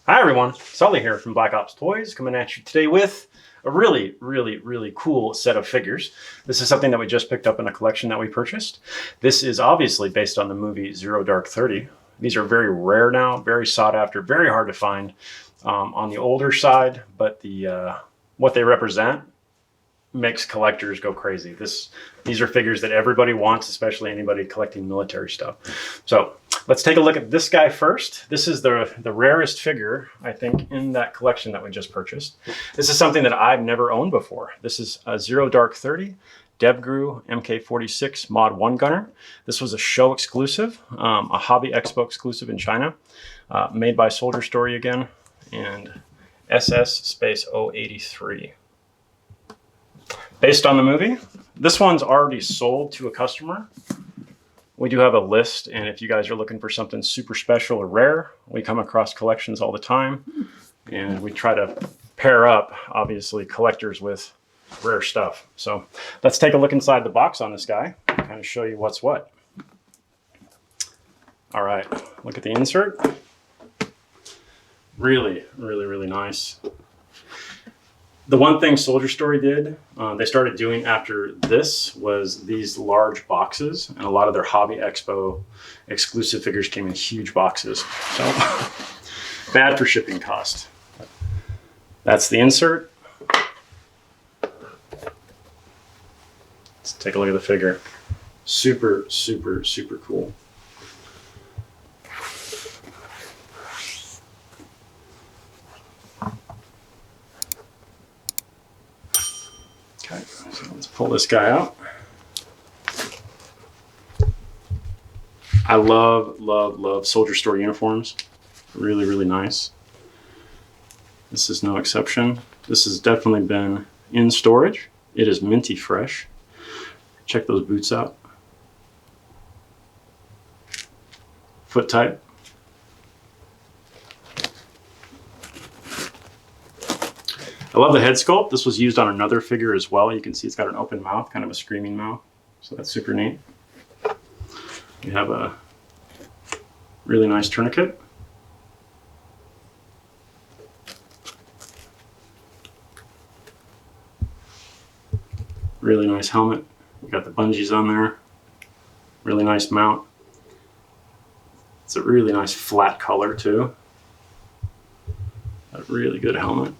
Hi everyone, Sully here from Black Ops Toys, coming at you today with a really cool set of figures. This is something that we just picked up in a collection that we purchased. This is obviously based on the movie Zero Dark 30. These are very rare now, very sought after, very hard to find on the older side, but what they represent makes collectors go crazy. These are figures that everybody wants, especially anybody collecting military stuff. So let's take a look at this guy first. This is the rarest figure, I think, in that collection that we just purchased. This is something that I've never owned before. This is a Zero Dark 30 DevGru MK46 Mod 1 gunner. This was a show exclusive, a Hobby Expo exclusive in China, made by Soldier Story again, and SS space 083. Based on the movie. This one's already sold to a customer. We do have a list, and if you guys are looking for something super special or rare, we come across collections all the time, and we try to pair up, obviously, collectors with rare stuff. So let's take a look inside the box on this guy and kind of show you what's what. All right, look at the insert. Really nice. The one thing Soldier Story did, they started doing after this, was these large boxes, and a lot of their Hobby Expo exclusive figures came in huge boxes. So bad for shipping cost. That's the insert. Let's take a look at the figure. Super cool. Okay, so let's pull this guy out. I love Soldier Story uniforms. Really nice. This is no exception. This has definitely been in storage. It is minty fresh. Check those boots out. Foot type. I love the head sculpt. This was used on another figure as well. You can see it's got an open mouth, kind of a screaming mouth. So that's super neat. We have a really nice tourniquet. Really nice helmet. We got the bungees on there. Really nice mount. It's a really nice flat color too. A really good helmet.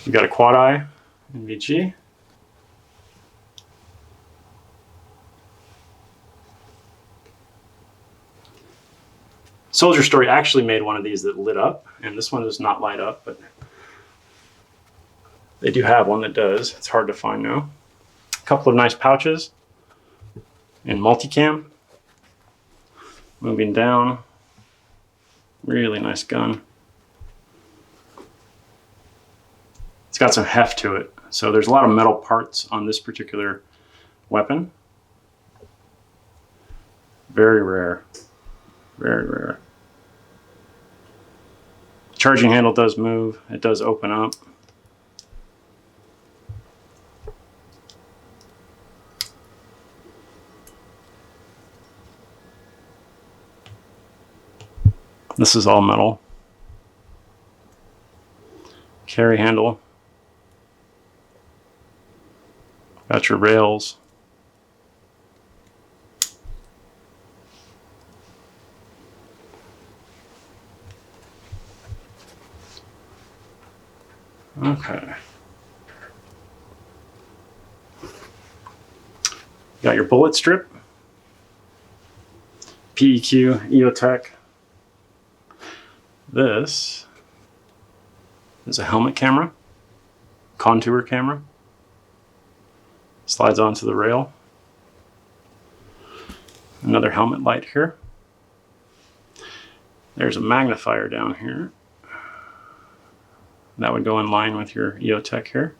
We got a quad eye NVG. Soldier Story actually made one of these that lit up, and this one does not light up, but they do have one that does. It's hard to find now. A couple of nice pouches in multicam. Moving down. Really nice gun. It's got some heft to it. So there's a lot of metal parts on this particular weapon. Very rare. Very rare. Charging handle does move. It does open up. This is all metal. Carry handle. Got your rails. Okay. Got your bullet strip. PEQ, EOTech. This is a helmet camera, contour camera. Slides onto the rail. Another helmet light here. There's a magnifier down here. That would go in line with your EOTech here.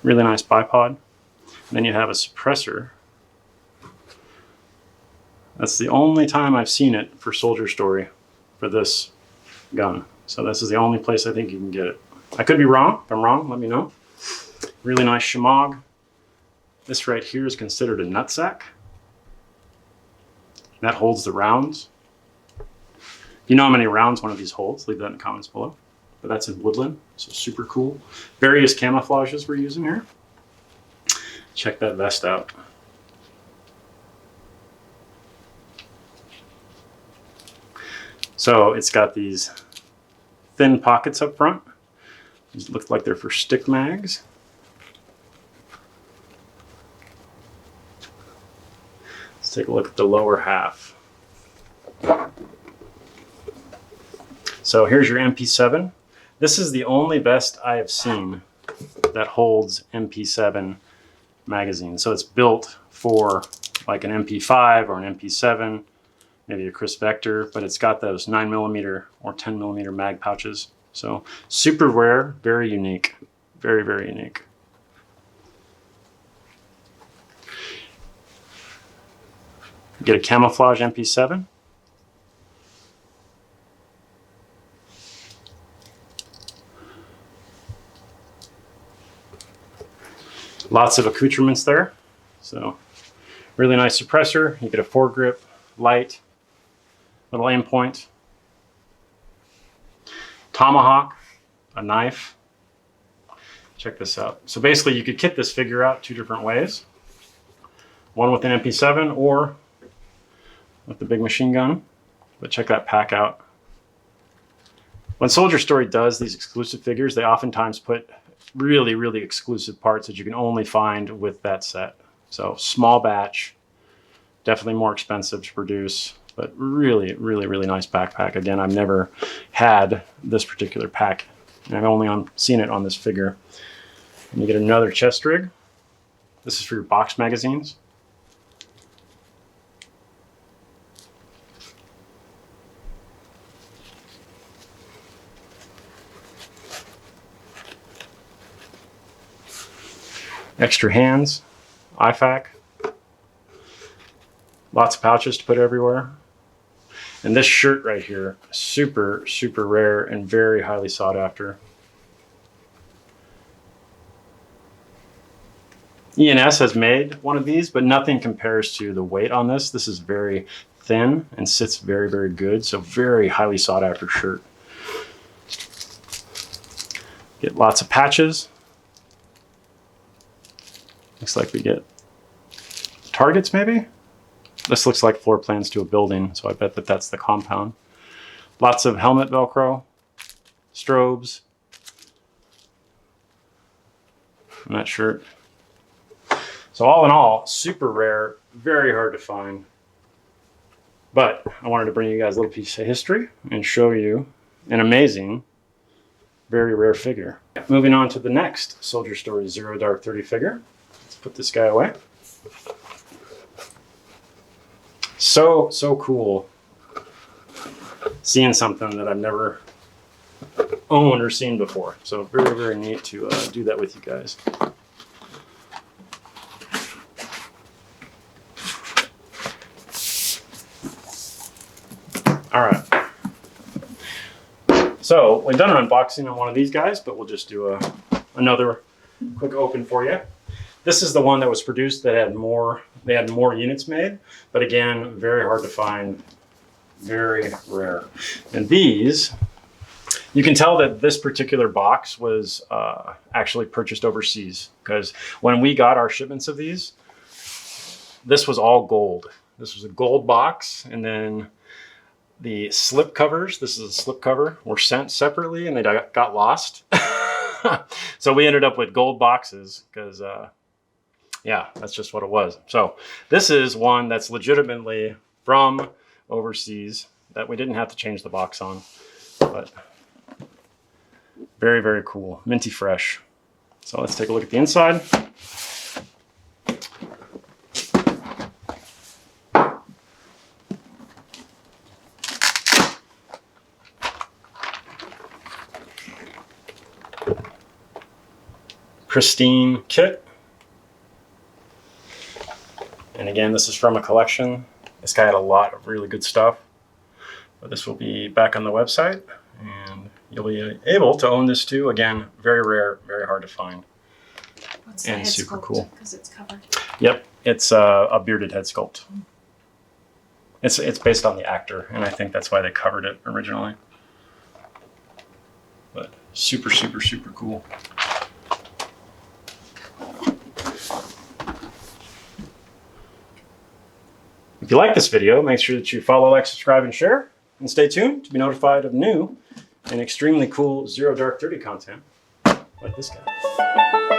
Really nice bipod. And then you have a suppressor. That's the only time I've seen it for Soldier Story for this gun. So this is the only place I think you can get it. I could be wrong. If I'm wrong, let me know. Really nice shemagh. This right here is considered a nutsack. That holds the rounds. You know how many rounds one of these holds? Leave that in the comments below. But that's in woodland, so super cool. Various camouflages we're using here. Check that vest out. So it's got these thin pockets up front. These look like they're for stick mags. Let's take a look at the lower half. So here's your MP7. This is the only vest I have seen that holds MP7 magazine. So it's built for like an MP5 or an MP7, maybe a Chris Vector, but it's got those 9mm or 10mm mag pouches. So super rare, very unique, very, very unique. Get a camouflage MP7. Lots of accoutrements there. So really nice suppressor. You get a foregrip, light, little aim point, tomahawk, a knife. Check this out. So basically you could kit this figure out two different ways. One with an MP7 or with the big machine gun. But check that pack out. When Soldier Story does these exclusive figures, they oftentimes put really, really exclusive parts that you can only find with that set. So small batch, definitely more expensive to produce, but really, really, really nice backpack. Again, I've never had this particular pack, and I've only seen it on this figure. And you get another chest rig. This is for your box magazines. Extra hands, IFAC, lots of pouches to put everywhere. And this shirt right here, super, super rare and very highly sought after. E&S has made one of these, but nothing compares to the weight on this. This is very thin and sits very, very good. So very highly sought after shirt. Get lots of patches. Looks like we get targets maybe? This looks like floor plans to a building, so I bet that that's the compound. Lots of helmet Velcro, strobes, on that shirt. So all in all, super rare, very hard to find. But I wanted to bring you guys a little piece of history and show you an amazing, very rare figure. Moving on to the next Soldier Story Zero Dark 30 figure. Put this guy away. So cool seeing something that I've never owned or seen before. So very, very neat to do that with you guys. All right. So we've done an unboxing on one of these guys, but we'll just do another quick open for you. This is the one that was produced that had more, they had more units made, but again, very hard to find, very rare. And these, you can tell that this particular box was actually purchased overseas, because when we got our shipments of these, this was all gold. This was a gold box, and then the slip covers, this is a slip cover, were sent separately and they got lost. So we ended up with gold boxes because yeah, that's just what it was. So this is one that's legitimately from overseas that we didn't have to change the box on, but very, very cool. Minty fresh. So let's take a look at the inside. Pristine kit. And again, this is from a collection. This guy had a lot of really good stuff. But this will be back on the website, and you'll be able to own this too. Again, very rare, very hard to find. What's the and head super sculpt? Cool. Because it's covered. Yep, it's a bearded head sculpt. It's based on the actor, and I think that's why they covered it originally. But super, super, super cool. If you like this video, make sure that you follow, like, subscribe, and share. And stay tuned to be notified of new and extremely cool Zero Dark 30 content like this guy.